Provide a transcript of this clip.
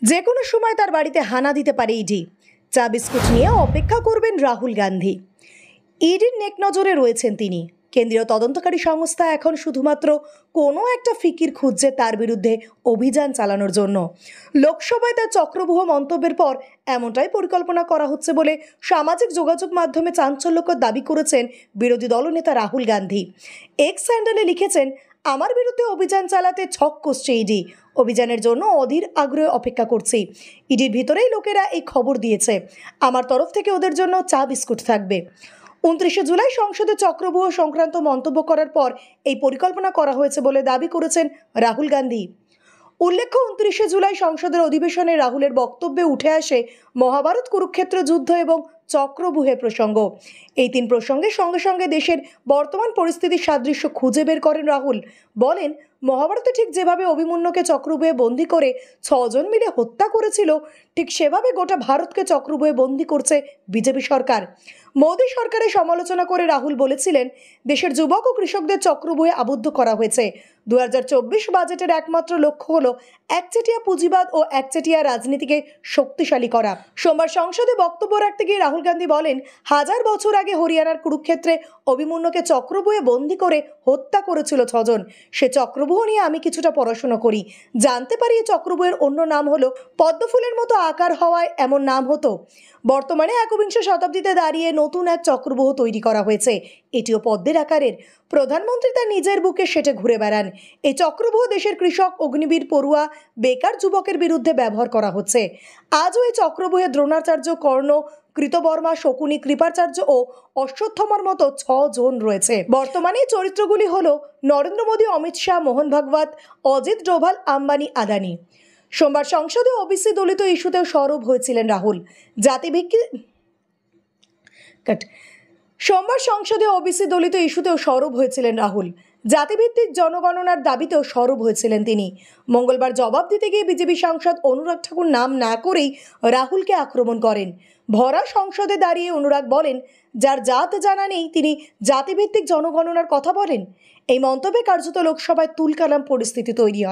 যে কোনো সময় তার বাড়িতে হানা দিতে পারে ইডি। চা বিস্কুট নিয়ে অপেক্ষা করবেন রাহুল গান্ধী। ইডির নেক নজরে রয়েছেন তিনি। কেন্দ্রীয় তদন্তকারী সংস্থা এখন শুধুমাত্র কোনো একটা ফিকির খুঁজছে তার বিরুদ্ধে অভিযান চালানোর জন্য। লোকসভায় তার চক্রব্যূহ মন্তব্যের পর এমনটাই পরিকল্পনা করা হচ্ছে বলে সামাজিক যোগাযোগ মাধ্যমে চাঞ্চল্যকর দাবি করেছেন বিরোধী দলনেতা রাহুল গান্ধী। এক্স হ্যান্ডেলে লিখেছেন, আমার বিরুদ্ধে অভিযান চালাতে ছক কষছে ইডি। অভিযানের জন্য অধীর আগ্রহে অপেক্ষা করছি। ইডির ভিতরেই লোকেরা এই খবর দিয়েছে। আমার তরফ থেকে ওদের জন্য চা বিস্কুট থাকবে। 29শে জুলাই সংসদে চক্রব্যূহ সংক্রান্ত মন্তব্য করার পর এই পরিকল্পনা করা হয়েছে বলে দাবি করেছেন রাহুল গান্ধী। উল্লেখ্য, 29শে জুলাই সংসদের অধিবেশনে রাহুলের বক্তব্যে উঠে আসে মহাভারত কুরুক্ষেত্র যুদ্ধ এবং চক্রব্যূহের প্রসঙ্গ। এই তিন প্রসঙ্গের সঙ্গে সঙ্গে দেশের বর্তমান পরিস্থিতির সাদৃশ্য খুঁজে বের করেন রাহুল। বলেন, মহাভারতে ঠিক যেভাবে অভিমন্যুকে চক্রব্যূহে বন্দি করে 6 জন মিলে হত্যা করেছিল, ঠিক সেভাবে গোটা ভারতকে চক্রব্যূহে বন্দি করছে বিজেপি সরকার। মোদী সরকারের সমালোচনা করে রাহুল বলেছিলেন, দেশের যুবক ও কৃষকদের চক্রব্যূহে আবদ্ধ করা হয়েছে। 2024 বাজেটের একমাত্র লক্ষ্য হলো একচেটিয়া পুঁজিবাদ ও একচেটিয়া রাজনীতিকে শক্তিশালী করা। সোমবার সংসদে বক্তব্য রাখতে গিয়ে রাহুল গান্ধী বলেন, 1000 বছর আগে হরিয়ানার কুরুক্ষেত্রে অভিমন্যুকে চক্রব্যূহে বন্দি করে হত্যা করেছিল 6 জন। সে চক্রব্যূহ নিয়ে আমি কিছুটা পড়াশোনা করি। জানতে পারি এই চক্রব্যূহের অন্য নাম হলো পদ্মফুলের মতো আকার হওয়ায় এমন নাম হতো। বর্তমানে 21 শতাব্দীতে দাঁড়িয়ে নতুন এক চক্রব্যূহ তৈরি করা হয়েছে। এটিও পদ্মের আকারের। প্রধানমন্ত্রী তার নিজের বুকে সেটে ঘুরে বেড়ান। এই চক্রব্যূহ দেশের কৃষক, অগ্নিবীর, পড়ুয়া, বেকার যুবকের বিরুদ্ধে ব্যবহার করা হচ্ছে। আজও এই চক্রব্যূহে দ্রোণাচার্য, কর্ণ, কৃতবর্মা, শকুনি, কৃপাচার্য ও অশ্বত্থমার মতো 6 জন রয়েছে। বর্তমানে এই চরিত্রগুলি হলো নরেন্দ্র মোদী, অমিত শাহ, মোহন ভাগবত, অজিত ডোভাল, আম্বানি, আদানি। সোমবার সংসদে ওবিসি দলিত ইস্যুতেও সরব হয়েছিলেন রাহুল। জাতিভিত্তিক জনগণনার দাবিতেও সরব হয়েছিলেন তিনি। মঙ্গলবার জবাব দিতে গিয়ে বিজেপি সাংসদ অনুরাগ ঠাকুর নাম না করেই রাহুলকে আক্রমণ করেন। ভরা সংসদে দাঁড়িয়ে অনুরাগ বলেন, যার জাত জানা নেই তিনি জাতিভিত্তিক জনগণনার কথা বলেন। এই মন্তব্যে কার্যত লোকসভায় তুলকালাম পরিস্থিতি তৈরি হয়।